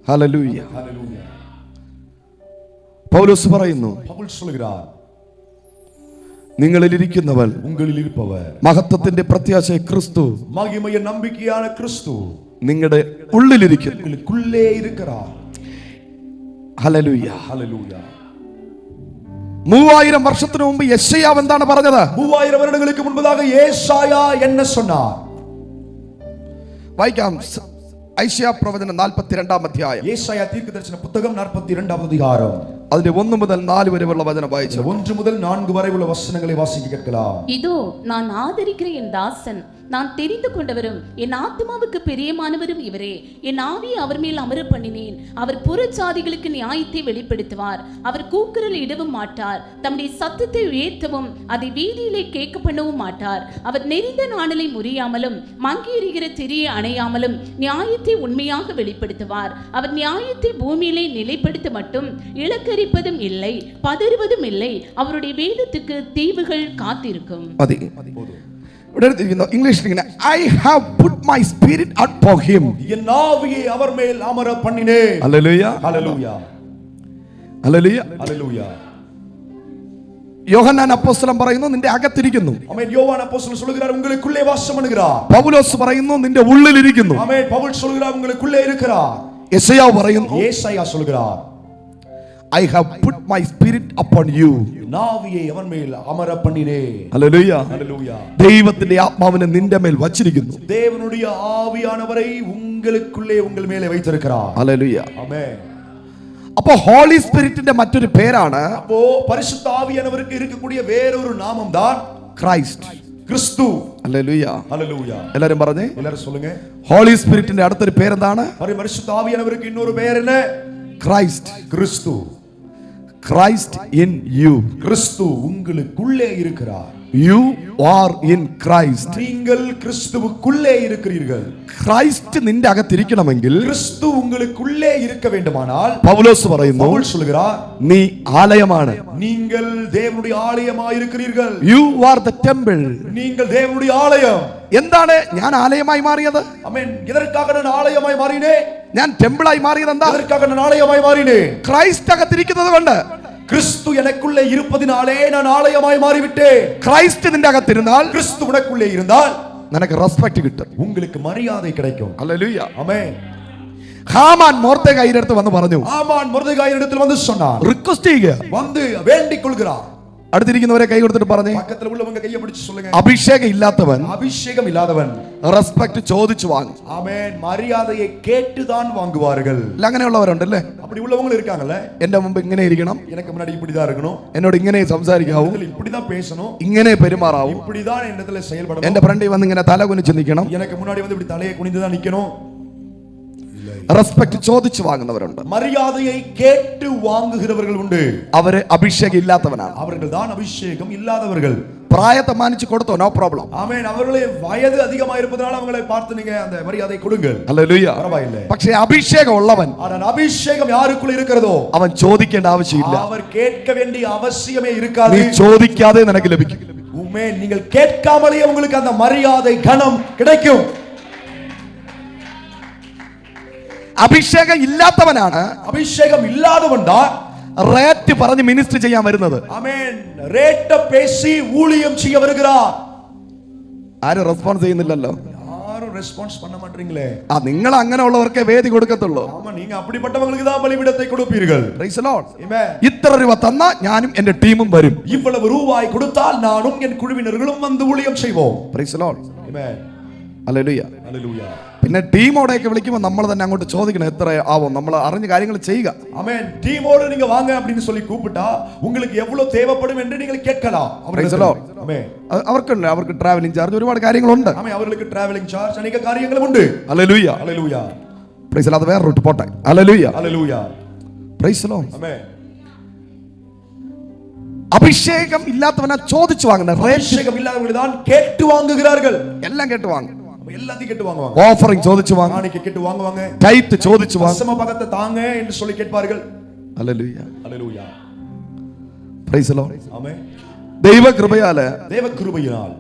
Hallelujah. പൗലോസ് പറയുന്നു, നിങ്ങളിലിരിക്കുന്നവൻ മഹത്വത്തിന്റെ പ്രത്യാശ ക്രിസ്തു നിങ്ങളുടെ ഉള്ളിലിരിക്കുന്നു. ഹല്ലേലൂയ. 3000 വർഷത്തിനു മുമ്പ് യെശയ്യാവ് എന്താണ് പറഞ്ഞത്? 3000 வருடங்களுக்கு முன்பதாக ஏசாயா என்ன சொன்னார்? വായിക്കാം. ഐശയ്യാ പ്രവചനം 42-ാം അധ്യായം. ஏசாயா தீர்க்கதரிசன புத்தகம் 42-ாம் அதிகாரம். അതിന്റെ 1 മുതൽ 4 വരെയുള്ള വചനം വായിച്ചു. 1 முதல் 4 வரை உள்ள வசனங்களை வாசிக்க கேட்கலாம். இதோ நான் ஆதரிக்கிற என் தாசன், நான் தெரிந்து கொண்டவரும் என் ஆத்மாவுக்கு பிரியமானவரும் இவரே. என் ஆவியை அவர் மேல் அமர பண்ணினேன். அவர் புறச்சாதிகளுக்கு நியாயத்தை வெளிப்படுத்துவார். அவர் கூக்குரல் இடவும் மாட்டார். தம்முடைய சத்தத்தை உயர்த்தவும் அதை வீதியிலே கேட்க பண்ணவும் மாட்டார். அவர் நெறிந்த நாணலை முறியாமலும் மங்கி எறிகிற திரியை அணையாமலும் நியாயத்தை உண்மையாக வெளிப்படுத்துவார். அவர் நியாயத்தை பூமியிலே நிலைப்படுத்த மட்டும் இலக்கரிப்பதும் இல்லை, பதறுவதும் இல்லை. அவருடைய வேதத்துக்கு தீவுகள் காத்திருக்கும். ഇംഗ്ലീഷിൽ I have put my spirit upon him. என் ஆவியை அவர் மேல் அமர பண்ணினேன். ஹல்லேலூயா. ஹல்லேலூயா. ஹல்லேலூயா. ஹல்லேலூயா. യോഹന്നാൻ അപ്പോസ്തലൻ പറയുന്നു, നിന്റെ അകത്തിരിക്കുന്നു. ആമേൻ. யோவான் அப்போஸ்தலன் சொல்கிறார், உங்களுக்குள்ளே வாசம் பண்ணுகிறார். പൗലോസ് പറയുന്നു, നിന്റെ ഉള്ളിലിരിക്കുന്നു. ஆமென். பவுல் சொல்கிறார், உங்களுக்குள்ளே இருக்கிறார். യെശയ്യാവ് പറയുന്നു, ஏசாயா சொல்கிறார், I have put my spirit upon you. നാവിയെ അവൻ മേൽ അമര பண்ணினேன். ഹല്ലേലൂയ. ഹല്ലേലൂയ. ദൈവത്തിന്റെ ആത്മാവിനെ നിന്റെ മേൽ വച്ചിരിക്കുന്നു. தேவனுடைய ஆவியானவரை உங்களுக்குள்ளே உங்கள் மேலே வைத்திருக்கிறார். ഹല്ലേലൂയ. ആമേൻ. അപ്പോൾ ഹോളി സ്പിരിറ്റിന്റെ മറ്റൊരു പേരാണ്, அப்போ பரிசுத்த ஆவியானவருக்கு இருக்கக்கூடிய வேறொரு நாமம் தான் ക്രൈസ്റ്റ്, கிறிஸ்து. ഹല്ലേലൂയ. ஹல்லேலூயா. എല്ലാവരും പറഞ്ഞേ. எல்லாரும் சொல்லுங்க. ഹോളി സ്പിരിറ്റിന്റെ അടുത്തൊരു പേരെന്താണ്? பரிசுத்த ஆவியானவருக்கு இன்னொரு பெயர் என்ன? ക്രൈസ്റ്റ്. கிறிஸ்து. Christ in you. கிறிஸ்து உங்களுக்குள்ளே இருக்கிறார். You are in Christ. நீங்கள் கிறிஸ்துவுக்குள்ளே இருக்கிறீர்கள். ക്രൈസ്റ്റ് നിന്റെ അകത്തിരിക്കണമെങ്കിൽ கிறிஸ்து உங்களுக்குள்ளே இருக்க வேண்டுமானால் പൗലോസ് പറയുന്നു, பவுல் சொல்கிறார், നീ ആലയമാണ്. நீங்கள் தேவனுடைய ஆலயமாய் இருக்கிறீர்கள். You are the temple. நீங்கள் தேவனுடைய ஆலயம். എന്താണ് ഞാൻ ആലയമായി മാറിയത്? ஆமென். எதற்காக நான் ஆலயமாய் மாறினேன்? ഞാൻ ടെമ്പിളായി മാറിയത് എന്താ? எதற்காக நான் ஆலயமாய் மாறினேன்? ക്രൈസ്റ്റ് അകത്തിരിക്കുന്നത് കൊണ്ട്. கிறிஸ்து எனக்குள்ளே இருப்பதினாலே நான் ஆலயமாய் மாறிவிட்டேன். ക്രൈസ്റ്റ് നിന്റെ അകത്തിരുന്നാൽ, கிறிஸ்து உனக்குள்ளே இருந்தால் നിനക്ക് റെസ്പെക്ട് കിട്ടും. உங்களுக்கு மரியாதை கிடைக்கும். ഹല്ലേലൂയ. ஆமென். ഹാമാൻ മൊർദെഖായിയുടെ അടുത്ത് വന്ന് പറഞ്ഞു, ஆமான் மொர்தெகாயின் இடத்தில் வந்து சொன்னார், റിക്വസ്റ്റ് ചെയ്യുക. வந்து வேண்டிக் கொள்கிறார். അടുത്തിരിക്കുന്നവരെ കൈ കൊടുത്തിട്ട് പറഞ്ഞു, பக்கத்துல உள்ளவங்க கையை பிடிச்சு சொல்லுங்க, അഭിഷേകം ഇല്ലാത്തവൻ அபிஷேகம் இல்லாதவன் റെസ്പെക്ട് ചോദിച്ചു വാങ്ങും. ஆமென். மரியாதையை கேட்டுதான் வாங்குவார்கள். അല്ല, അങ്ങനെയുള്ളവരുണ്ടല്ലേ? அப்படி உள்ளவங்க இருக்காங்கல்ல. എന്റെ മുമ്പ് ഇങ്ങനെ ഇരിക്കണം, எனக்கு முன்னாடி இப்படிதான் இருக்கணும், എന്നോട് ഇങ്ങനെ സംസാരിക്കാവൂ, இப்படிதான் பேசணும், ഇങ്ങനെ പെരുമാറാവൂ, இப்படிதான் என்னத்துல செயல்படணும், എന്റെ ഫ്രണ്ടിൽ വന്ന് ഇങ്ങനെ തല കുനിച്ച് നിൽക്കണം. எனக்கு முன்னாடி வந்து இப்படி தலையை குனிந்துதான் நிக்கணும். റെസ്പെക്ട് ചോദിച്ചു വാങ്ങുന്നവരുണ്ട്. மரியாதையை கேட்டு வாங்குகிறவர்கள் உண்டு. അവര് അഭിഷേകം ഇല്ലാത്തവനാണ്. அவர்கள் தான் அபிஷேகம் இல்லாதவர்கள். പ്രായത്തെ മാനിച്ചു കൊടുത്തോ, നോ പ്രോബ്ലം. ஆமென். அவர்களே வயது அதிகமா இருப்பதனால அவங்களை பார்த்து நீங்க அந்த மரியாதை கொடுங்கள். ഹല്ലേലൂയ. பரவாயில்லை. പക്ഷേ അഭിഷേകം ഉള്ളവൻ, ஆனால் அபிஷேகம் யாருக்குள்ள இருக்கிறதோ അവൻ ചോദിക്കേണ്ട ആവശ്യമില്ല. அவர் கேட்க வேண்டிய அவசியமே இருக்காது. നീ ചോദിക്കാതെ നിനക്ക് ലഭിക്കും. ஆமென். நீங்கள் கேட்காமலேயே உங்களுக்கு அந்த மரியாதை கனம் கிடைக்கும். അഭിഷേകം ഇല്ലാത്തവനാണ് அபிஷேகம் இல்லாதவன் தான் റേറ്റ് പറഞ്ഞ് മിനിസ്റ്റർ ചെയ്യാൻ വരുന്നത്. ஆமென். ரேட்ட பேசி ஊழியம் செய்ய வருகிறார். ആരും റെസ്പോൺസ് ചെയ്യുന്നില്ലല്ലോ. யாரும் ரெஸ்பான்ஸ் பண்ண மாட்டீங்களே. നിങ്ങൾ അങ്ങനെയുള്ളവർക്കേ വേദി കൊടുക്കത്തുള്ളൂ. ஆமா, நீங்க அப்படிப்பட்டவங்களுக்கு தான் பலிபீடத்தை கொடுப்பீர்கள். Praise the Lord. ஆமென். ഇത്ര രൂപ തന്നാ ഞാനും എന്റെ ടീമും വരും. இவ்வளவு ரூபாய் கொடுத்தால் நானும் என் குழுவினர்களும் வந்து ஊழியம் செய்வோம். Praise the Lord. Amen. Hallelujah. Hallelujah. പിന്നെ ടീമോടെയൊക്കെ വിളിക്കുമ്പോൾ നമ്മൾ തന്നെ അങ്ങോട്ട് ചോദിക്കണം, എത്ര ആവും, നമ്മൾ അറിഞ്ഞ കാര്യങ്ങൾ ചെയ്യുക. ஆமென். டீமோடு நீங்க வாங்க அப்படினு சொல்லி கூப்பிட்டா உங்களுக்கு எவ்வளவு தேவைப்படும் என்று நீங்கள் கேட்கலாம். Praise the Lord. ஆமென். അവർക്ക് ട്രാവലിംഗ് ചാർജ് ഒരുപാട് കാര്യങ്ങളുണ്ട്. ஆமென். അവർക്ക് ട്രാവലിംഗ് ചാർജ് അനേക കാര്യങ്ങളും ഉണ്ട്. Hallelujah. Hallelujah. Praise the Lord. വേറെ റൂട്ട് പോട്ടെ. Hallelujah. Hallelujah. Praise the Lord. Amen. അഭിഷേകം ഇല്ലാത്തവനെ ചോദിച്ചു വാങ്ങുന്ന, அபிஷேகம் இல்லாதவர்கள் தான் கேட்டு வாங்குகிறார்கள். എല്ലാം കേട്ട് വാങ്ങും. எல்லாத்தையும் கேட்டு வாங்குவாங்க. ഓഫറിംഗ് ചോദിച്ചു വാങ്ങും, காணிக்கை கேட்டு வாங்குவாங்க, ടൈറ്റ് ചോദിച്ചു വാങ്ങും. தசம பாகத்தை தாங்க என்று சொல்லி கேட்பார்கள். Hallelujah. Hallelujah. Praise the Lord. Amen. ദൈവകൃപയാല് தேவ கிருபையினால்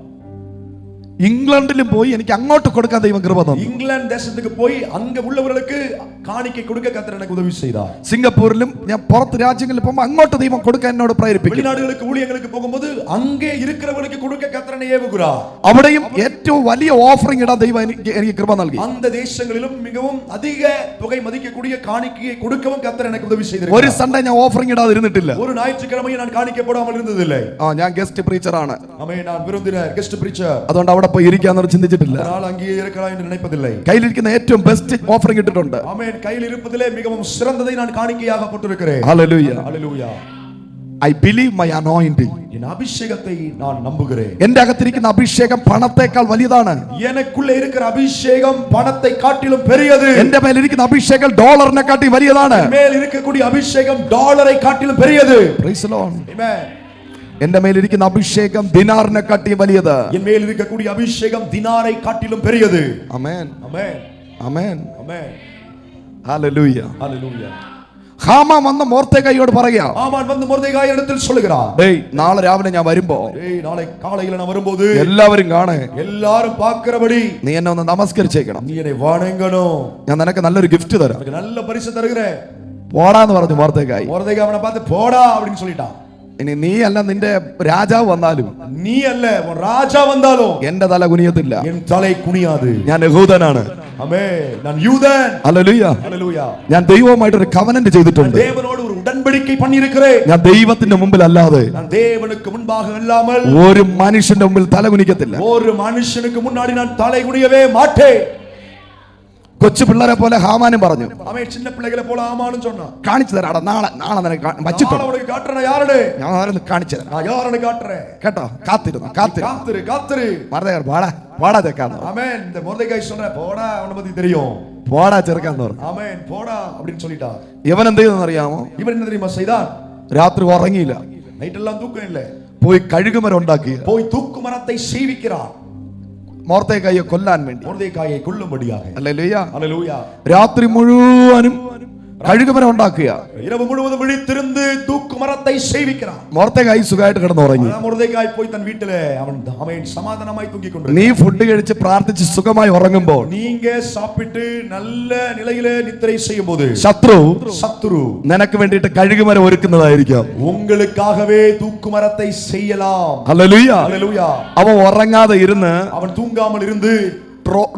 ഇംഗ്ലണ്ടിലും പോയി എനിക്ക് അങ്ങോട്ട് കൊടുക്കാൻ ദൈവം കൃപ തന്നു. இங்கிலாந்து தேசத்துக்கு போய் அங்க உள்ளவர்களுக்கு காணிக்கை கொடுக்க கர்த்தர் எனக்கு உதவி செய்தார். സിംഗപ്പൂരിലും ഞാൻ പുറത്ത് രാജ്യങ്ങളിൽ പോകുമ്പോൾ അങ്ങോട്ട് ദൈവം കൊടുക്കാൻ എന്നോട് പ്രേരിപ്പിക്കും. வெளிநாடுகளுக்கு ஊழியங்களுக்கு போகும்போது அங்கே இருக்கிறவர்களுக்கு கொடுக்க கர்த்தர் என்னை ஏவுகிறார். അവിടെയും ഏറ്റവും വലിയ ഓഫറിംഗ് ഇടാൻ ദൈവം എനിക്ക് കൃപ നൽകി. அந்த தேசங்களிலும் மிகவும் அதிக தொகை மதிக்கக்கூடிய காணிக்கையை கொடுக்கவும் கர்த்தர் எனக்கு உதவி செய்தார். ഒരു സൺഡേ ഞാൻ ഓഫറിംഗ് ഇടാതിരുന്നിട്ടില്ല. ஒரு ஞாயிற்றுக்கிழமை நான் காணிக்கை போடாமல் இருந்ததில்லை. ഞാൻ ഗസ്റ്റ് പ്രീച്ചർ ആണ്. ஆமென். நான் விருந்தினர் கெஸ்ட் பிரீச்சர். അതുകൊണ്ട് അവിടെ പോയി ഇരിക്കാന്ന് ചിന്തിച്ചിട്ടില്ല. அதனால் அங்கே இருக்கலாம் என்று நினைப்பதில்லை. കയ്യിലിരിക്കുന്ന ഏറ്റവും ബെസ്റ്റ് ഓഫറിംഗ് ഇട്ടിട്ടുണ്ട്. ஆமென். கையில் இருப்பதிலே மிகவும் சிறந்ததை நான் காணிக்கையாக போட்டிருக்கிறேன். Hallelujah. Hallelujah. I believe my anointing. என் அபிஷேகத்தை நான் நம்புகிறேன். എന്റെ അകത്തിരിക്കുന്ന അഭിഷേകം പണത്തേക്കാൾ വലിയതാണ്. எனக்குள்ளே இருக்கிற அபிஷேகம் பணத்தை காட்டிலும் பெரியது. എന്റെ മേലിരിക്കുന്ന അഭിഷേകം ഡോളറിനെ കാട്ടി വലിയതാണ്. மேல் இருக்கக்கூடிய அபிஷேகம் டாலரை காட்டிலும் பெரியது. Praise the Lord. Amen. എന്റെ മേലിരിക്കുന്ന അഭിഷേകം ദിനാറിനെ കാട്ടി വലിയത്. என் மேல் இருக்கக்கூடிய அபிஷேகம் தினாரை காட்டிலும் பெரியது. ആമേൻ. ஆமென். ആമേൻ. ஆமென். ഹല്ലേലൂയ. ஹல்லேலூயா. ഹാമാൻ വന്ന് മൊർദെഖായിയോട് പറയാ, ஆமான் வந்து மொர்தெகாய் இடத்தில் சொல்லுகிறார், டேய் നാളെ രാവിലെ ഞാൻ വരുമ്പോ நாளை காலையில நான் வரும்போது എല്ലാവരും കാണേ, எல்லாரும் பார்க்கிறபடி നീ എന്നെ ഒന്ന് നമസ്കരിച്ചേക്കണം. நீ என்னை வணங்கணும். ഞാൻ നിനക്ക് നല്ലൊരു ഗിഫ്റ്റ് തരാം. உனக்கு நல்ல பரிசு தருகிறேன். പോടാന്ന് പറഞ്ഞു മൊർദെഖായി. மொர்தெகாய் அவனை பார்த்து போடா அப்படின்னு சொல்லிட்டான். ഇനി നീ അല്ല നിന്റെ രാജാവ് വന്നാലും நீ அல்ல உன் ராஜா வந்தாலும் എന്റെ തല കുനിയത്തില്ല. என் தலை കുനിயாது. ഞാൻ യഹൂദനാണ്. ஆமென். நான் யூதன். ഹല്ലേലൂയ. ஹல்லேலூயா. ഞാൻ ദൈവവുമായിട്ട് ഒരു കവനന്റ് ചെയ്തിട്ടുണ്ട്. தேவனோடு ஒரு உடன்படிக்கை பண்ணியிருக்கிறேன். ഞാൻ ദൈവത്തിന്റെ മുമ്പിൽ അല്ലാതെ நான் தேவனுக்கு முன்பாக இல்லாமல் ഒരു മനുഷ്യന്റെ മുമ്പിൽ തല കുനിക്കത്തില്ല. ஒரு மனுஷனுக்கு முன்னாடி நான் தலை குனியவே மாட்டேன். കൊച്ചു പിള്ളേരെ പോലെ ഹാമാനും പറഞ്ഞു, அவன் சின்ன பிள்ளைகளை போல ஆமான்னு சொன்னான். കാണിച്ചു തരാടാ, നാളെ നിനക്ക് நான் വച്ചിട്ടുണ്ട്, உனக்கு காட்டுறேன் யாருன்னு. ഞാൻ ആരെന്ന് കാണിച്ചു തരാം நான் யாருன்னு காட்டுறேன். കേട്ടോ. കാത്തിരുന്നു. காத்துரு. മറുതെ പാടാ ചെക്കാന്ന് പറഞ്ഞു. ஆமென். இந்த மொர்தெகாய் சொல்ற போடா அவனை பத்தி தெரியும். പോടാ ചെറുക്കാന്ന് പറഞ്ഞു. ஆமென். போடா அப்படின்னு சொல்லிட்டான். ഇവൻ എന്ത് ചെയ്തെന്ന് അറിയാമോ? இவன் என்ன தெரியுமா செய்தான்? രാത്രി ഉറങ്ങിയില്ല. நைட் எல்லாம் தூக்கம் இல்ல. പോയി കഴുകുമരം ഉണ്ടാക്കി போய் தூக்கு மரத்தை சீவிக்கிறான். മൊർദെഖായിയെ കൊല്ലാൻ വേണ്ടി. மொர்தெகாயை கொல்லும்படியாக. ഹല്ലേലൂയ. ஹல்லேலூயா. രാത്രി മുഴുവനും കഴുകുമരം ഉണ്ടാക്കുക. இரவு முழுவதும் விழித்திருந்து தூக்கு மரத்தை சேவிக்கிறான். മൊർദെഖായി സുഖമായിട്ട് കിടന്നുറങ്ങി. மொர்தெகாய் போய் தன் வீட்டிலே அவன் சமாதானமாய் தூங்கிக் கொண்டிருந்தான். നീ ഫുഡ് കഴിച്ച് പ്രാർത്ഥിച്ച് സുഖമായി ഉറങ്ങുമ്പോൾ நீங்க சாப்பிட்டு நல்ல நிலையிலே நித்திரை செய்யும்போது ശത്രു നിനക്ക് വേണ്ടിയിട്ട് കഴുകുമരം ഒരുക്കുന്നതായിരിക്കാം. உங்களுக்காகவே தூக்கு மரத்தை செய்யலாம். ഹല്ലേലൂയ. ஹல்லேலூயா. അവൻ ഉറങ്ങാതെ ഇരുന്ന് அவன் தூங்காமல் இருந்து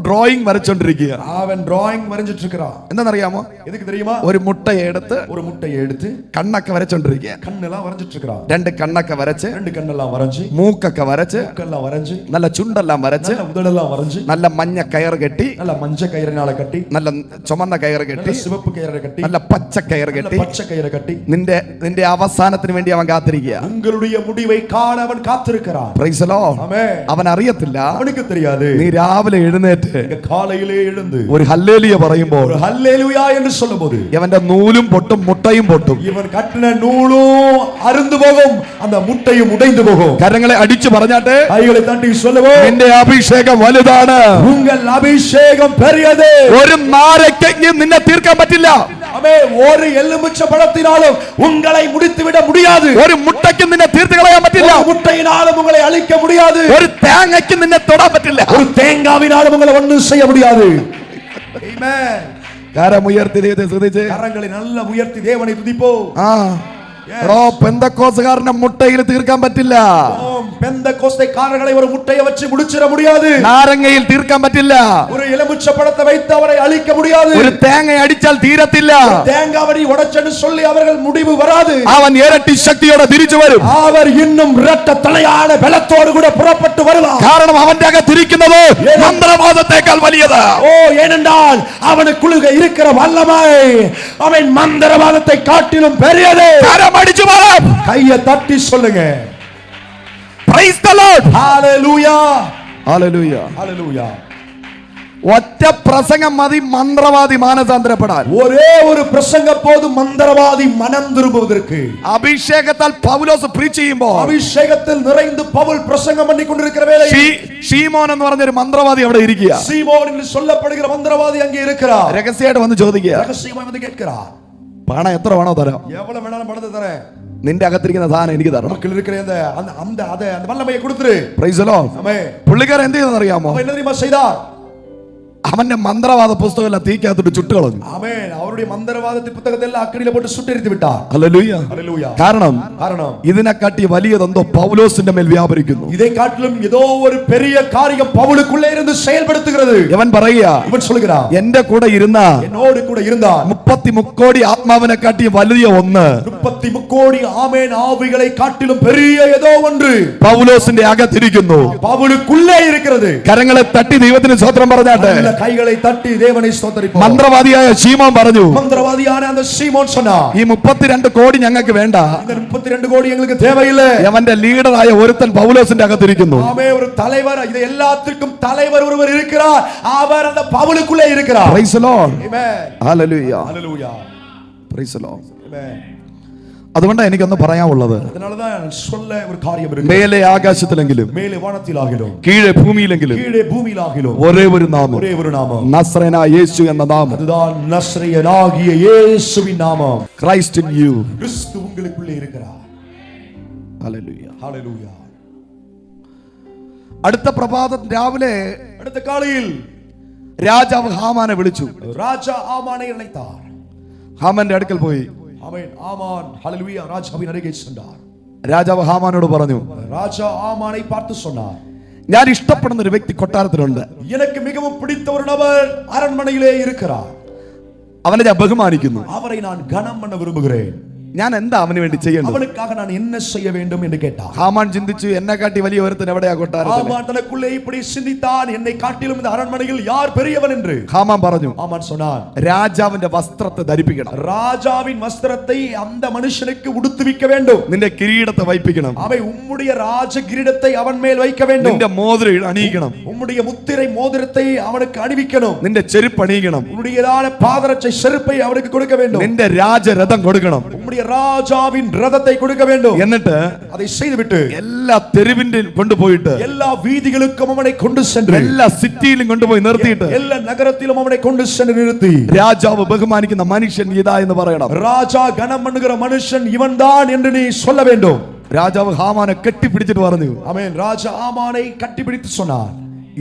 ഡ്രോയിങ് വരച്ചോണ്ടിരിക്കുക. அவன் டிராயிங் வரைஞ்சிட்டு இருக்கிறான். എന്താണെന്നറിയാമോ? எதுக்கு தெரியுமா? ഒരു മുട്ടയെ എടുത്ത് ஒரு முட்டையை எடுத்து കണ്ണൊക്കെ വരച്ചോണ്ടിരിക്കുക. கண்ணெல்லாம் வரைஞ்சிட்டு இருக்கிறான். രണ്ട് കണ്ണൊക്കെ വരച്ച്, ரெண்டு கண்ணெல்லாம் வரைஞ்சு, മൂക്കൊക്കെ വരച്ച്, மூக்கெல்லாம் வரைஞ்சு, നല്ല ചുണ്ടെല്ലാം വരച്ച്, நல்ல உதடெல்லாம் வரைஞ்சு, നല്ല മഞ്ഞ കയർ കെട്ടി, நல்ல மஞ்சள் கயிறினால கட்டி, നല്ല ചുമന്ന കയർ കെട്ടി, நல்ல சிவப்பு கயிறை கட்டி, നല്ല പച്ച കയർ நல்ல കെട്ടി பச்சை கயிறை கட்டி നിന്റെ അവസാനത്തിന് വേണ്ടി അവൻ കാത്തിരിക്കുക. உங்களுடைய முடிவை காண അവൻ காத்திருக்கிறான். Praise the Lord. ஆமென். അവൻ അറിയത്തില്ല அவனுக்கு தெரியாது. നീ രാവിലെ എഴുന്നേറ്റ് காலையிலே எழுந்து ഒരു ഹല്ലേലൂയ പറയുമ്പോൾ ஒரு ஹல்லேலூயா என்று சொல்லும்போது ഇവന്റെ നൂലും പൊട്ടും മുട്ടയും പൊട്ടും. இவன் கட்டின நூலும் அறுந்து போகும், அந்த முட்டையும் உடைந்து போகும். കരങ്ങളെ അടിച്ചു പറഞ്ഞാട്ടെ, கைகளை தட்டி சொல்லுவோம், നിന്റെ അഭിഷേകം വലുതാണ്. உங்கள் அபிஷேகம் பெரியது. ഒരു നാരയ്ക്ക് നിന്നെ തീർക്കാൻ പറ്റില്ല. ஆமென். ஒரு எலுமிச்ச பழத்தினாலும் உங்களை முடித்து விட முடியாது. ഒരു മുട്ടയ്ക്ക് നിന്നെ തീർത്ത് കളയാൻ പറ്റില്ല. ஒரு முட்டையினாலும் உங்களை அழிக்க முடியாது. ഒരു തേങ്ങയ്ക്ക് നിന്നെ തൊടാൻ പറ്റില്ല. ஒரு தேங்காவினாலும் உங்களை ஒண்ணும் செய்ய முடியாது. ஆமென். കരമുയർത്തി ദൈവത്തെ സ്തുതിച്ച് கரங்களை நல்ல உயர்த்தி தேவனை துதிப்போம். പെന്തക്കോസുകാരന്റെ മുട്ടയിൽ തീർക്കാൻ പറ്റില്ല. பெந்தகோஸ்தைக்காரர்களை ஒரு முட்டையை வச்சு முடிச்சிட முடியாது. നാരങ്ങയിൽ തീർക്കാൻ പറ്റില്ല. ஒரு எலுமிச்சை பழத்தை வைத்து அவரை அழிக்க முடியாது. ഒരു തേങ്ങ അടിച്ചാൽ തീരത്തില്ല. தேங்காவடி உடைச்சன்னு சொல்லி அவர்கள் முடிவு வராது. അവൻ ഇരട്ടി ശക്തിയോടെ തിരിച്ചു വരും. அவர் இன்னும் இரட்ட தலையான பலத்தோடு கூட புறப்பட்டு வருவார். കാരണം അവന്റെ അകത്തിരിക്കുന്നത് മന്ത്രവാദത്തെക്കാൾ വലിയത്. ஓ, ஏனென்றால் அவனுக்குள்ள இருக்கிற வல்லமை அவன் மந்திரவாதத்தை காட்டிலும் பெரியது. കരമടിച്ചു പറ. கையை தட்டி சொல்லுங்க. Praise the Lord. Hallelujah. Hallelujah. Hallelujah. ഒറ്റ പ്രസംഗം മതി മന്ത്രവാദി മാനസാന്തരപ്പെടാൻ. ஒரே ஒரு பிரசங்க போது மந்திரவாதி மனம் திரும்புவதற்கு. അഭിഷേകത്താൽ പൗലോസ് പ്രീച്ച് ചെയ്യുമ്പോൾ அபிஷேகத்தில் நிறைந்து பவுல் பிரசங்கம் பண்ணி கொண்டிருக்கிற வேளையில் ഷീമോൻ എന്ന് പറഞ്ഞൊരു മന്ത്രവാദി അവിടെ ഇരിക്കുക. சீமோன் என்று சொல்லப்படுகிற மந்திரவாதி அங்கே இருக்கிறார். രഹസ്യമായിട്ട് വന്ന് ചോദിക്കുക, ரகசியமாய் வந்து கேட்கிறார், പണം എത്ര വേണോ തരാം, எவ்வளவு வேணாலும் பணத்தை தரேன். നിന്റെ അകത്തിരിക്കുന്ന സാധനം എനിക്ക് തരണം. நமக்கு இருக்கிற அந்த அந்த அந்த வல்லமையை கொடுத்துரு. Praise the Lord. ஆமென். പുള്ളിക്കാരൻ എന്ത് ചെയ്തെന്ന് അറിയാമോ? அவன் என்ன தெரியுமா செய்தார்? അവന്റെ മന്ത്രവാദ പുസ്തകമെല്ലാം തീക്കകത്തിട്ട് ചുട്ടുകളഞ്ഞു. ஆமென். அவருடைய மந்திரவாதத்தை புத்தகத்தை எல்லாம் அக்கடியில போட்டு சுட்டெரித்து விட்டார். ഹല്ലേലൂയ. ஹல்லேலூயா. കാരണം காரணம் ഇതിനെക്കാട്ടി വലിയതെന്തോ പൗലോസിന്റെ മേൽ വ്യാപരിക്കുന്നു. இதை காட்டிலும் ஏதோ ஒரு பெரிய காரியம் பவுலுக்குள்ளே இருந்து செயல்படுத்துகிறது. ഇവൻ പറയുക, இவன் சொல்கிறான், എന്റെ കൂടെ ഇരുന്ന என்னோடு கூட இருந்தான் 33 കോടി ആത്മാവിനെ കാട്ടി വലിയ ഒന്ന് 33 கோடி ஆமென் ஆவிகளை காட்டிலும் பெரிய ஏதோ ஒன்று പൗലോസിന്റെ അകത്തിരിക്കുന്നു. பவுலுக்குள்ளே இருக்கிறது. കരങ്ങളെ തട്ടി ദൈവത്തിന് സ്തോത്രം പറഞ്ഞാട്ടെ. கைகளை தட்டி தேவனை ஸ்தோத்திரிப்போம். മന്ത്രവാദിയായ ശീമോൻ പറഞ്ഞു, மந்திரவாதியான அந்த சீமோன் சொன்னான், ഈ 32 കോടി ഞങ്ങൾക്ക് വേണ്ട. இந்த 32 கோடி எங்களுக்கு தேவையில்லை. അവന്റെ ലീഡറായ ഒരുത്തൻ പൗലോസിന്റെ അകത്തിരിക്കുന്നു. ஆமே, ஒரு தலைவர், இது எல்லாத்துக்கும் தலைவர் ஒருவர் இருக்கிறார். அவர் அந்த பவுலுக்குள்ளே இருக்கிறார். Praise the Lord. Amen. Hallelujah. Hallelujah. Praise the Lord. Amen. അതുകൊണ്ടാണ് എനിക്കൊന്ന് പറയാനുള്ളത്. அதனாலதான் சொல்ல ஒரு காரியம் இருக்கு. മേലെ ആകാശത്തിലെങ്കിലും மேலே வானத்திலாகிலும் കീഴെ ഭൂമിയിലെങ്കിലും கீழே பூமியிலாகிலும் ഒരേ ഒരു നാമം, ஒரே ஒரு நாமம், നസ്രേനായ യേശു എന്ന നാമം. அதுதான் நஸ்ரேயனாகிய இயேசுவின் நாமம். Christ in you. கிறிஸ்து உங்களுக்குள்ளே இருக்கிறார். Hallelujah. ஹalleluya. അടുത്ത പ്രഭാതം രാവിലെ அடுத்த காலையில் രാജാവ് ഹാമാനെ വിളിച്ചു. ராஜா ஆமானை அழைத்தார். ഹാമാന്റെ അടുക്കൽ പോയി. ஆமென். ஆமான் ஹalleluya ராஜாவின் அருகே சென்றார். രാജാവ് ഹാമാനോട് പറഞ്ഞു, ராஜா ஆமானை பார்த்து சொன்னார், ഞാൻ ഇഷ്ടപ്പെടുന്ന ഒരു വ്യക്തി കൊട്ടാരത്തിലുണ്ട്. எனக்கு மிகவும் பிடித்த ஒரு நபர் அரண்மனையிலே இருக்கிறார். അവനെ ഞാൻ ബഹുമാനിക്കുന്നു. அவரை நான் கனம் பண்ண விரும்புகிறேன். ഞാൻ എന്താ അവന് വേണ്ടി ചെയ്യേണ്ടത്? அவனுக்காக நான் என்ன செய்ய வேண்டும் என்று கேட்டார். ഹാമാൻ ചിന്തിച്ചു, എന്നെ കാട്ടി വലിയ ഒരുത്തൻ എവിടെയാ കൊട്ടാരത്തിൽ? ஆமான் தனக்குள்ளே இப்படி சிந்தித்தான், என்னை காட்டிலும் இந்த அரண்மனையில் யார் பெரியவன் என்று. ഹാമാൻ പറഞ്ഞു, ஆமான் சொன்னான், രാജാവിന്റെ വസ്ത്രത്തെ ധരിപ്പിക്കണം, ராஜாவின் வஸ்திரத்தை அந்த மனுஷனுக்கு உடுத்துவிக்க வேண்டும், നിന്റെ കിരീടത്തെ വയ്പ്പിക്കണം, அவை உம்முடைய ராஜ கிரீடத்தை அவன் மேல் வைக்க வேண்டும், നിന്റെ മോതിരം അണിയിക്കണം, உம்முடைய முத்திரை மோதிரத்தை அவனுக்கு அணிவிக்கணும், നിന്റെ ചെരുപ്പ് അണിയിക്കണം, உன்னுடையதான பாதரட்சை செருப்பை அவனுக்கு கொடுக்க வேண்டும், നിന്റെ രാജരഥം കൊടുക്കണം, உம்முடைய ராஜாவின் ரதத்தை கொடுக்க வேண்டும். എന്നിട്ട് அதை செய்துவிட்டு എല്ലാ തെരുവിന്റെ കൊണ്ടുപോയിട്ട് எல்லா வீதிகளுக்கும் அவனை கொண்டு சென்று എല്ലാ സിറ്റിയിലും കൊണ്ടുപോയി നിർത്തിയിട്ട് எல்லா நகரத்திலும் அவனை கொண்டு சென்று நிறுத்தி രാജാവ് ബഹുമാനിക്കുന്ന മനുഷ്യൻ ഇതാ എന്ന് പറയണം. ராஜா கனம் பண்ணுகிற மனுஷன் இவன்தான் என்று நீ சொல்ல வேண்டும். രാജാവ് ഹാമാനെ കെട്ടിപ്പിടിച്ചിട്ട് പറഞ്ഞു, ஆமென். ராஜா ஆமானை கட்டிப்பிடித்து சொன்னார்,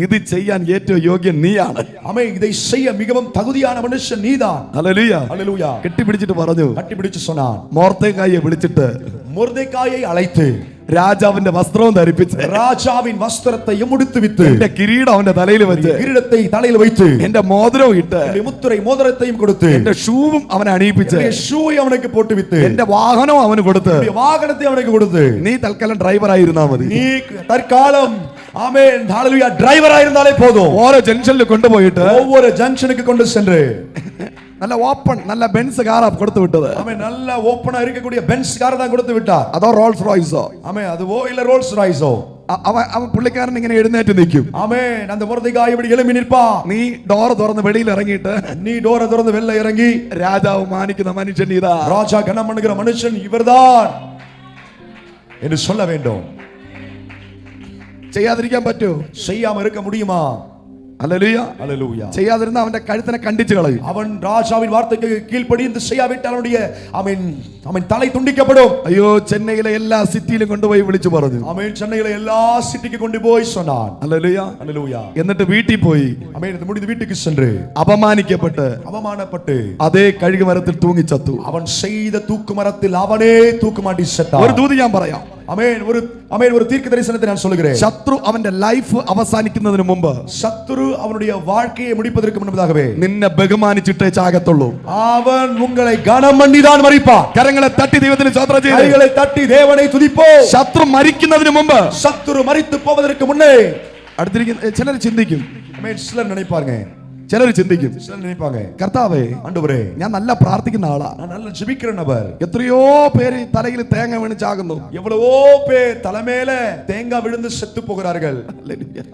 ഇത് ചെയ്യാൻ ഏറ്റവും യോഗ്യൻ നീയാണ്. ஆமென். இதை செய்ய மிகவும் தகுதியான மனுஷன் நீதான். ഹല്ലേലൂയ. ஹல்லேலூயா. കെട്ടിപ്പിടിച്ചിട്ട് പറഞ്ഞു, கட்டிப்பிடிச்சு சொன்னான், മോർദെഖായിയെ വിളിച്ചിട്ട് மொர்தெகாயை அழைத்து രാജാവിന്റെ വസ്ത്രവും ധരിപ്പിച്ച് ராஜாவின் வஸ்திரத்தையும் உடுத்து வித்து എന്റെ കിരീടം അവന്റെ തലയിൽ വെച്ച് கிரீடத்தை தலையில் வைத்து എന്റെ മോതിരവും ഇട്ട് முத்திரை மோதிரத்தையும் கொடுத்து എന്റെ ഷൂവും അവനെ അണിയിപ്പിച്ച് ஷூவை அவனுக்கு போட்டு வித்து എന്റെ വാഹനവും അവന് കൊടുത്ത് வாகனத்தை அவனுக்கு கொடுத்து നീ തൽക്കാലം ഡ്രൈവറായിരുന്നാ മതി, நீ தற்காலம் ஆமென் ஹalleluya டிரைவரா இருந்தாலே போதும். ഓരോ ജംഗ്ഷനിൽ കൊണ്ടുപോയിട്ട് ஒவ்வொரு ஜங்ஷனுக்கு கொண்டு சென்று നല്ല ഓപ്പൺ നല്ല ബെൻസ് കാറാ കൊടുത്തു വിട്ടത്. ஆமென். நல்ல ஓபனா இருக்கக்கூடிய பென்ஸ் காரை தான் கொடுத்து விட்டார். അതോ റോൾസ് റോയ്സോ? ஆமென். அதுவோ இல்ல ரோல்ஸ் ராய்ஸோ? അവൻ പുള്ളിക്കാരൻ ഇങ്ങനെ എഴുന്നേറ്റ് നിൽക്കും. ஆமென். அந்த மொர்தெகாய் இப்படி எழும்பி நிற்பான். നീ ഡോറ് തുറന്ന് വെളിയിൽ ഇറങ്ങിയിട്ട് நீ டோரை திறந்து வெளில இறங்கி, രാജാവ് മാനിക്കുന്ന മനുഷ്യൻ ഇതാ, ராஜா கனம் பண்ணுகிற மனுஷன் இவர்தான் என்று சொல்ல வேண்டும். ചെയ്യാതിരിക്കാൻ പറ്റുമോ? செய்யாம இருக்க முடியுமா? ഹല്ലേലൂയ. ஹalleluya. ചെയ്യാതിരുന്ന അവന്റെ കഴുത്തിനെ കണ്ടിച്ചു കളയും. அவன் ராஜாவின் வார்த்தைக்கு கீழ்ப்படிந்து செய்யாவிட்டால் அவனுடைய அவன் தலை துண்டிக்கப்படும். അയ്യോ, ചെന്നൈയിലെ എല്ലാ സിറ്റിയിലും കൊണ്ടുപോയി വിളിച്ചു പറഞ്ഞു. ஆமென். சென்னையில எல்லா சிட்டிக்கு கொண்டு போய் சொன்னான். ഹല്ലേലൂയ. ஹalleluya. എന്നിട്ട് വീട്ടിൽ പോയി ஆமென். இது முடிந்து வீட்டுக்கு சென்று അപമാനിക്കപ്പെട്ട് அவமானப்பட்டு അതേ കഴുകുമരത്തിൽ തൂങ്ങിച്ചത്തു. அவன் செய்த தூக்கு மரத்தில் அவனே தூக்கு மாட்டி செத்தான். ഒരു ദൂത് ഞാൻ പറയാം. ஆமென். ஒரு தீர்க்க தரிசனத்தை நான் சொல்லுகிறேன். ശത്രു അവന്റെ ലൈഫ് അവസാനിക്കുന്നതിന് മുമ്പ് சத்துரு அவனுடைய வாழ்க்கையை முடிப்பதற்கு முன்பதாகவே നിന്നെ ബഹുമാനിച്ചിട്ടേ ചാകത്തുള്ളൂ. அவன் உங்களை கனம் பண்ணிதான் மரிப்பான். കരങ്ങളെ തട്ടി ദൈവത്തിന് സ്തോത്രം ചെയ്ത് கைகளை தட்டி தேவனை துதிப்போம். ശത്രു മരിക്കുന്നതിന് മുമ്പ് சத்துரு மரித்து போவதற்கு முன்னே അടുത്തിരിക്കുന്ന ചിലർ ചിന്തിക്കും, ஆமென். சிலர் நினைப்பாங்க, ചിലർ ചിന്തിക്കും, சிலர் நினைப்பாங்க, കർത്താവേ, ஆண்டவரே, ഞാൻ നല്ല പ്രാർത്ഥിക്കുന്ന ആളാ, நான் நல்ல ஜெபிக்கிற நபர், എത്രയോ പേര് തലയിൽ തേങ്ങ വീണ് ചാകുന്നു, எவ்வளவோ பேர் தலைமையில தேங்காய் விழுந்து செத்து போகிறார்கள்.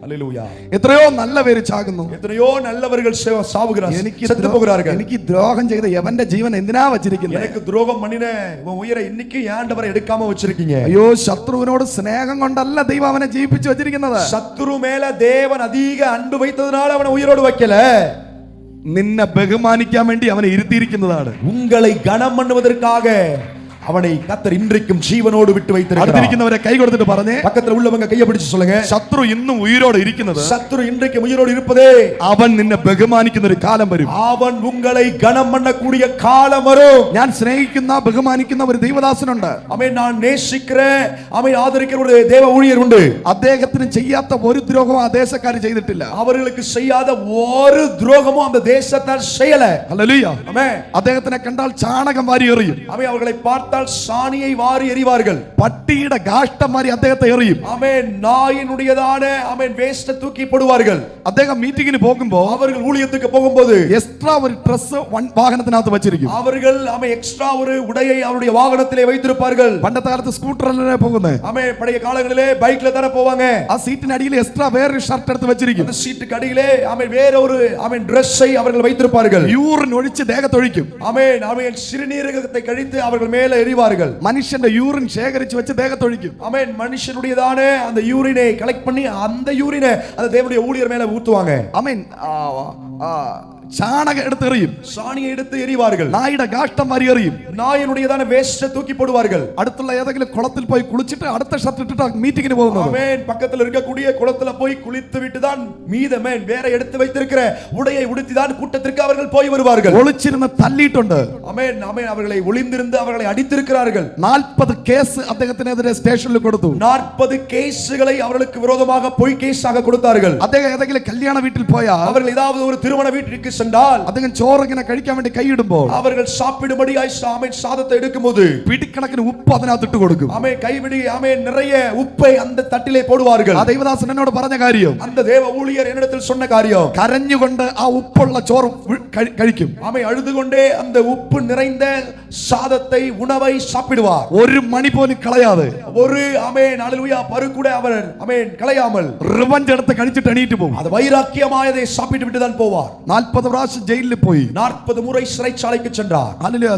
அல்லேலூயா. എത്രയോ നല്ല പേര് ചാകുന്നു, எத்தனையோ நல்லவர்கள் சாவுகிறார்கள், செத்து போகிறார்கள். എനിക്ക് ദ്രോഹം ചെയ്ത യവന്റെ ജീവൻ എന്തിനാ വച്ചിരിക്കുന്നത്? எனக்கு துரோகம் பண்ணின உன் உயிரை இன்னைக்கு ஆண்டவரை எடுக்காம வச்சிருக்கீங்க. അയ്യോ, ശത്രുവിനോട് സ്നേഹം കൊണ്ടല്ല ദൈവം അവനെ ജീവിപ്പിച്ചു വെച്ചിരിക്കുന്നത്. சத்துரு மேல தேவன் அதிக அன்பு வைத்ததனால அவனை உயிரோடு வைக்கல, നിന്നെ ബഹുമാനിക്കാൻ വേണ്ടി അവനെ ഇരുത്തിയിരിക്കുന്നതാണ്. உங்களை கனம் பண்ணுவதற்காக அவனை கர்த்தர் இன்றைக்கும் ஜீவனோடு விட்டு வைத்திருக்கிறார். അടുത്തിരിക്കുന്നവരെ കൈ കൊടുത്തിട്ട് പറഞ്ഞേ, பக்கத்துல உள்ளவங்க கையை பிடிச்சு சொல்லுங்க, ശത്രു ഇന്നും ഉയിരോടെ ഇരിക്കുന്നത് சத்துரு இன்றைக்கு உயிரோடு இருப்பதே അവൻ നിന്നെ ബഹുമാനിക്കുന്ന ഒരു കാലം വരും. அவன் உங்களை கனம் பண்ணக்கூடிய காலம் வரும். ഞാൻ സ്നേഹിക്കുന്ന ബഹുമാനിക്കുന്ന ഒരു ദൈവദാസനുണ്ട്. அவன் நான் நேசிக்கிற அவன் ஆதரிக்கிற ஒரு தேவ ஊழியர் உண்டு. അദ്ദേഹത്തിന് ചെയ്യാത്ത ഒരു ദ്രോഹവും ആ ദേശക്കാർ ചെയ്തിട്ടില്ല. அவர்களுக்கு செய்யாத ஒரு துரோகமும் அந்த தேசத்தார் செய்யல. ഹല്ലേലൂയ. ஆமென். അദ്ദേഹത്തിനെ കണ്ടാൽ ചാണകം വാരി എറിയും. அவன் அவர்களை பார்த்தால் சாணியை வாரி எறிவார்கள். പട്ടിയുടെ കാഷ്ടം വാരി അദ്ദേഹത്തെ എറിയും. ஆமென். நாயினுடையதான ஆமென் வேஸ்ட் தூக்கி போடுவார்கள். അദ്ദേഹം മീറ്റിംഗിന് പോകുമ്പോൾ அவர்கள் ஊழியத்துக்கு போகும்போது എക്സ്ട്രാ ഒരു ഡ്രസ് വാഹനത്തിനകത്ത് വെച്ചിരിക്കും. அவர்கள் ஆமென் எக்ஸ்ட்ரா ஒரு உடையை அவருடைய வாகனத்திலே வைத்திருப்பார்கள். പണ്ടത്തെ കാലത്ത് സ്കൂട്ടറിലേ പോകുന്നത്. ஆமென். பழைய காலங்களிலே பைக்ல தான போவாங்க. ആ സീറ്റിന് അടിയിൽ എക്സ്ട്രാ വേറൊരു ഷർട്ട് എടുത്ത് വെച്ചിരിക്കും. அந்த சீட்டுக்கு அடியிலே ஆமென் வேற ஒரு ஆமென் Dress-ஐ அவர்கள் வைத்திருப்பார்கள். യൂറിൻ ഒഴിച്ച് ദേഹത്തൊഴിക്കും. ஆமென். ஆமென் சிறுநீரகத்தை கழித்து அவர்கள் மேலே எறிவார்கள். മനുഷ്യന്റെ യൂറിൻ ശേഖരിച്ച് വെച്ച് ദേഹത്തൊഴിക്കും. ஆமென். மனுஷனுடையதான அந்த யூரினை கலெக்ட் பண்ணி அந்த யூரினை அந்த தேவனுடைய ஊழியர் மேல ஊத்துவாங்க. അമീൻ ചാണകം എടുത്ത് എറിയും. சாணியை எடுத்து எறிவார்கள். നായുടെ കാഷ്ടം വാരി എറിയും. நாயினுடையதான வேஸ்ட் தூக்கி போடுவார்கள். അടുത്തുള്ള ഏതെങ്കിലും കുളത്തിൽ പോയി കുളിച്ചിട്ട് അടുത്ത ഷർട്ട് ഇട്ടിട്ട് മീറ്റിംഗിന് പോകുന്നത്. ஆமென். பக்கத்துல இருக்கக்கூடிய குளத்துல போய் குளித்து விட்டு தான் மீதமேன் வேற எடுத்து வைத்திருக்கிற உடையை உடுத்தி தான் கூட்டத்திற்கு அவர்கள் போய் வருவார்கள். ഒളിച്ചിരുന്ന് തല്ലിയിട്ടുണ്ട്. ஆமென். ஆமென். அவர்களை ஒளிந்திருந்து அவர்களை அடித்திருக்கிறார்கள். 40 കേസ് അദ്ദേഹത്തിനെതിരെ സ്റ്റേഷനിൽ കൊടുത്തു. 40 கேஸ்களை அவர்களுக்கு விரோதமாக பொய் கேஸாக கொடுத்தார்கள். അദ്ദേഹം ഏതെങ്കിലും കല്യാണ വീട്ടിൽ പോയാൽ அவர்கள் ஏதாவது ஒரு திருமண வீட்டிற்கு சென்றால் അദ്ദേഹം ചോറ് ഇങ്ങനെ കഴിക്കാൻ വേണ്ടി കൈയിടുമ്പോൾ அவர்கள் சாப்பிடும்படியாய் ஆமென் சாதத்தை எடுக்கும்போது പിടിക്കണക്കിന് ഉപ്പ് അതിനകത്ത് ഇട്ട് കൊടുക്കും. ஆமென் கைவிடி ஆமென் நிறைய உப்பை அந்த தட்டிலே போடுவார்கள். ആ ദൈവദാസൻ എന്നോട് പറഞ്ഞ കാര്യം, அந்த தேவ ஊழியர் என்னிடத்தில் சொன்ன காரியம், കരഞ്ഞുകൊണ്ട് ആ ഉപ്പുള്ള ചോറ് കഴിക്കും. ஆமென் அழுது கொண்டே அந்த உப்பு நிறைந்த சாதத்தை உணவை சாப்பிடுவார். ഒരു മണി പോലും കളയാതെ ஒரு ஆமென் ஹalleluya பரு கூட அவர் ஆமென் களையாமல் റിവഞ്ച് എടുത്ത് കഴിച്ചിട്ട് എണീറ്റ് പോകും. அது வைராக்கியமாயதை சாப்பிட்டு விட்டு தான் போவார். 40 പ്രാവശ്യം ജയിലിൽ പോയി. 40 முறை சிறைச்சாலைக்கு சென்றார். ഹല്ലേലൂയ.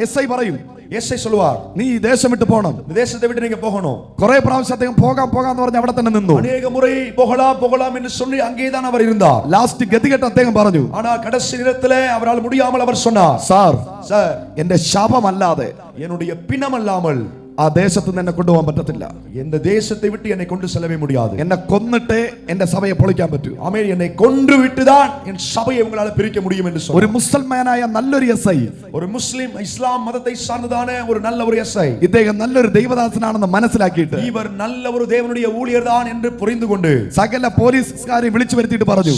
എസ്ഐ പറയും, எஸ்ஐ சொல்வார், നീ ഈ ദേശം വിട്ട് പോകണം. தேசத்தை விட்டு நீங்க போகணும். കുറെ പ്രാവശ്യം അദ്ദേഹം പോകാന്ന് പറഞ്ഞ് അവിടെ തന്നെ നിന്നു. அநேக முறை போகலாம் என்று சொல்லி அங்கேதான் அவர் இருந்தார். ലാസ്റ്റ് ഗതികെട്ട് അദ്ദേഹം പറഞ്ഞു, ஆனா கடைசி நேரத்திலே அவரால் முடியாமல் அவர் சொன்னார், സാർ சார் എന്റെ ശാപമല്ലാതെ என்னுடைய பிணம் அல்லாமல் ആ ദേശത്ത് നിന്ന് എന്നെ കൊണ്ടുപോകാൻ പറ്റത്തില്ല. இந்த தேசத்தை விட்டு என்னை கொண்டு செல்லவே முடியாது. എന്നെ കൊന്നിട്ടേ എന്റെ സഭയെ പൊളിക്കാൻ പറ്റൂ. ஆமென். என்னை கொன்று விட்டுதான் என் சபையை உங்களால பிரிக்க முடியும் என்று சொன்னார். ഒരു മുസൽമാനായ നല്ലൊരു എസ്ഐ, ஒரு முஸ்லிம் இஸ்லாம் மதத்தை சார்ந்ததான ஒரு நல்ல ஒரு எஸ்ஐ, ഇദ്ദേഹം നല്ലൊരു ദൈവദാസനാണെന്ന് മനസ്സിലാക്കിയിട്ട് இவர் நல்ல ஒரு தேவனுடைய ஊழியர் தான் என்று புரிந்து கொண்டு സകല പോലീസുകാരെ വിളിച്ചു വരുത്തിയിട്ട് പറഞ്ഞു,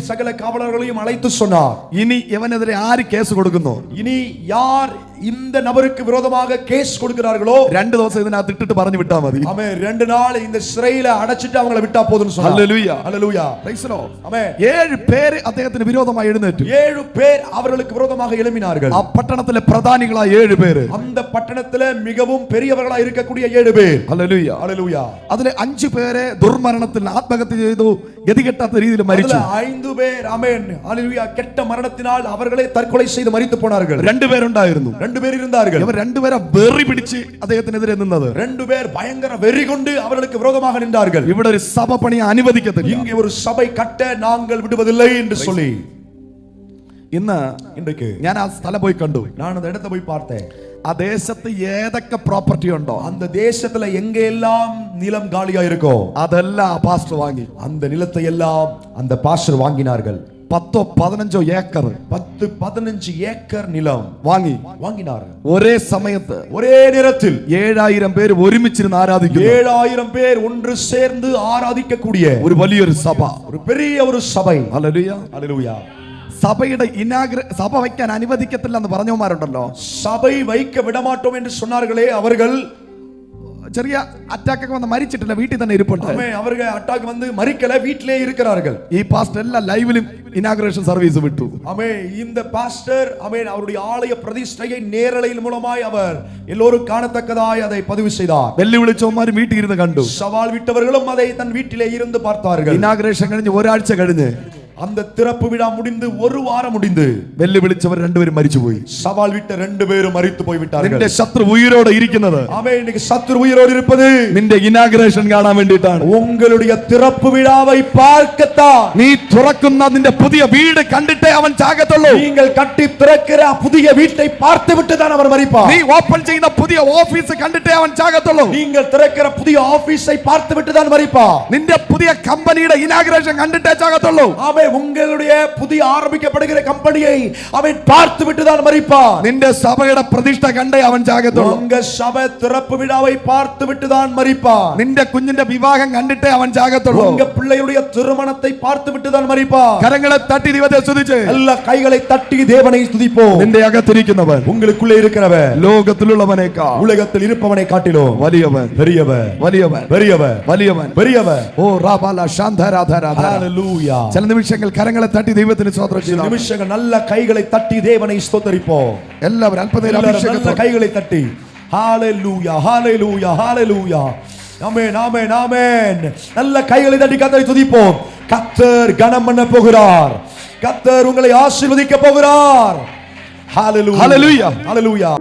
சகல காவலர்களையும் அழைத்து சொன்னார், ഇനി ഇവനെതിരെ ആര് കേസ് കൊടുക്കുന്നു, இனி யார் இந்த நபருக்கு விரோதமாக கேஸ் கொடுக்கிறார்களோ 2 ദിവസം ഇതിനകത്ത് ഇട്ടിട്ട് പറഞ്ഞു വിട്ടാ മതി. ஆமென் 2 நாள் இந்த சிறையில அடைச்சிட்டு அவங்களை விட்டா போதும்னு சொன்னார். Hallelujah. Hallelujah. Praise the Lord. Amen. 7 പേര് അദ്ദേഹത്തിന് വിരോധമായി എഴുന്നേറ്റു. 7 பேர் அவர்களுக்கு விரோதமாக எழும்பினார்கள். ആ പട്ടണത്തിലെ പ്രധാനികളായ 7 പേര്, அந்த பட்டணத்திலே மிகவும் பெரியவர்களாக இருக்கக்கூடிய 7 பேர். ഹല്ലേലൂയ. ஹalleluya. അതിലെ 5 പേരെ ദുർമരണത്തിൽ ആത്മഹത്യ ചെയ്തു, ഗതികെട്ടാത്ത രീതിയിൽ മരിച്ചു. 5 பேர் ஆமென் ஹalleluya கெட்ட மரணத்தினால் அவர்களே தற்கொலை செய்து மரித்து போனார்கள். 2 പേരുണ്ടായിരുന്നു. 2 பேர் இருந்தார்கள். ഇവർ 2 പേരെ വെറി പിടിച്ച് അദ്ദേഹത്തിനെതിരെ നിന്നത്. 2 பேர் பயங்கர வெறி கொண்டு அவர்களுக்கு விரோதமாக நின்றார்கள். ഇവിടെ ഒരു സഭ പണിയെ അനുവദിക്കത്തില്ല. இங்கே ஒரு சபை கட்ட நாங்கள் விடுவதில்லை என்று சொல்லி ഇன்றைக்கு ഞാൻ ആ സ്ഥലം പോയി കണ്ടു. நான் அந்த இடத்தை போய் பார்த்தேன். ആ ദേശത്ത് ഏതൊക്കെ പ്രോപ്പർട്ടി ഉണ്ടോ அந்த தேசத்துல எங்க எல்லாம் நிலம் காலியா இருக்கோ അതെല്ലാം ആ പാസ്റ്റർ വാങ്ങി. அந்த நிலத்தை எல்லாம் அந்த பாஸ்டர் வாங்கினார்கள். 10-15 ഏക്കർ 10-15 ஏக்கர் நிலம் வாங்கினார். ഒരേ സമയത്ത് ஒரே நேரத்தில் 7000 പേര് ഒരുമിച്ചിരുന്ന് ആരാധിക്കുന്നു. 7000 பேர் ஒன்று சேர்ந்து ஆராதிக்கக்கூடிய ഒരു വലിയൊരു സഭ, ஒரு பெரிய ஒரு சபை. ഹല്ലേലൂയ. ஹalleluya. സഭയുടെ സഭ വയ്ക്കാൻ അനുവദിക്കത്തില്ല എന്ന് പറഞ്ഞവന്മാരുണ്ടല്ലോ, சபை வைக்க விடமாட்டோம் என்று சொன்னார்களே அவர்கள் ചെറിയ അറ്റാക്ക് ഒക്കെ വന്ന് മരിച്ചിട്ടില്ല, വീട്ടിൽ തന്നെ ഇരിപ്പുണ്ട്. அவர்கள் அட்டாக் வந்து மரிக்கல, வீட்டிலே இருக்கிறார்கள். ഈ പാസ്റ്റർ എല്ലാ ലൈവിലും ഇനാഗുറേഷൻ സർവീസ് വിട്ടു. இந்த பாஸ்டர் அவருடைய ஆலய பிரதிஷ்டையை நேரலையில் மூலமாய் அவர் எல்லோரும் காணத்தக்கதாய் அதை பதிவு செய்தார். വെല്ലുവിളിച്ചവന്മാർ വീട്ടിൽ ഇരുന്ന് കണ്ടു. சவால் விட்டவர்களும் அதை தன் வீட்டிலே இருந்து பார்த்தார்கள். ഇനാഗുറേഷൻ കഴിഞ്ഞ് ഒരാഴ്ച കഴിഞ്ഞ് அந்த திறப்பு விழா முடிந்து ஒரு வாரம் முடிந்து വെല്ലുവിളിച്ചവർ രണ്ടുപേരും മരിച്ചുപോയി. சவால் விட்ட 2 பேரும் மரித்து போய் விட்டார்கள். നിന്റെ ശത്രു ഉയിരോടെ ഇരിക്കുന്നത് ஆமென். இன்னைக்கு சத்துரு உயிரோடு இருப்பது നിന്റെ ഇനാഗ്രേഷൻ കാണാൻ വേണ്ടിയിട്ടാണ്. உங்களுடைய திறப்பு விழாவை பார்க்கத்தான். നീ തുറക്കുന്ന നിന്റെ പുതിയ വീട് കണ്ടിട്ടേ അവൻ ചാകത്തുള്ളൂ. நீங்கள் கட்டி திறக்கிற புதிய வீட்டை பார்த்துவிட்டு தான் அவர் மரிப்பார். നീ ഓപ്പൺ ചെയ്യുന്ന പുതിയ ഓഫീസ് കണ്ടിട്ടേ അവൻ ചാകത്തുള്ളൂ. நீங்கள் திறக்கிற புதிய ஆபீஸை பார்த்துவிட்டு தான் மரிப்பார். നിന്റെ പുതിയ കമ്പനിയുടെ ഇനാഗ്രേഷൻ കണ്ടിട്ടേ ചാകത്തുള്ളൂ. ஆமென். உங்களுடைய புதிய ஆரம்பிக்கப்படுகிற கம்பெனியை அவன் பார்த்துவிட்டு தான் மரிப்பார். നിന്റെ സഭയുടെ പ്രതിഷ്ഠ കണ്ടേ അവൻ ചാകത്തുള്ളൂ. உங்க சபை திறப்பு விழாவை பார்த்துவிட்டு தான் மரிப்பார். നിന്റെ കുഞ്ഞിന്റെ വിവാഹം കണ്ടിട്ടേ അവൻ ചാകത്തുള്ളൂ. உங்க பிள்ளையுடைய திருமணத்தை பார்த்துவிட்டு தான் மரிப்பார். കരങ്ങളെ തട്ടി ദൈവത്തെ സ്തുതിച്ച് எல்லா கைகளை தட்டி தேவனை துதிப்போம். നിന്റെ അകത്തിരിക്കുന്നവൻ உங்களுக்குள்ளே இருக்கிறவன் ലോകത്തിലുള്ളവനേക്കാൾ உலகத்தில் இருப்பவனை காட்டிலும் വലിയവൻ பெரியவன் വലിയവൻ பெரியவன் വലിയവൻ பெரியவன். ഓ റാബാല ശാന്തരാധരാധ. ஹalleluya. ചില നിമിഷങ്ങൾ കരങ്ങളെ തട്ടി ദൈവത്തിന് സ്തോത്രം சில ചെയ്യാം. நிமிஷங்கள் நல்ல கைகளை தட்டி தேவனை ஸ்தோத்தரிப்போம். എല്ലാവരും അല്പനേരം எல்லாரும் நல்ல അഭിഷേകത്തോടെ கைகளை தட்டி ஹalleluya ஹalleluya ஹalleluya. ஆமென் ஆமென் ஆமென். நல்ல கைகளை தட்டி கர்த்தரை துதிப்போம். கர்த்தர் கனம் பண்ண போகிறார். கர்த்தர் உங்களை ஆசீர்வதிக்க போகிறார். ஹalleluya ஹalleluya. ஹalleluya.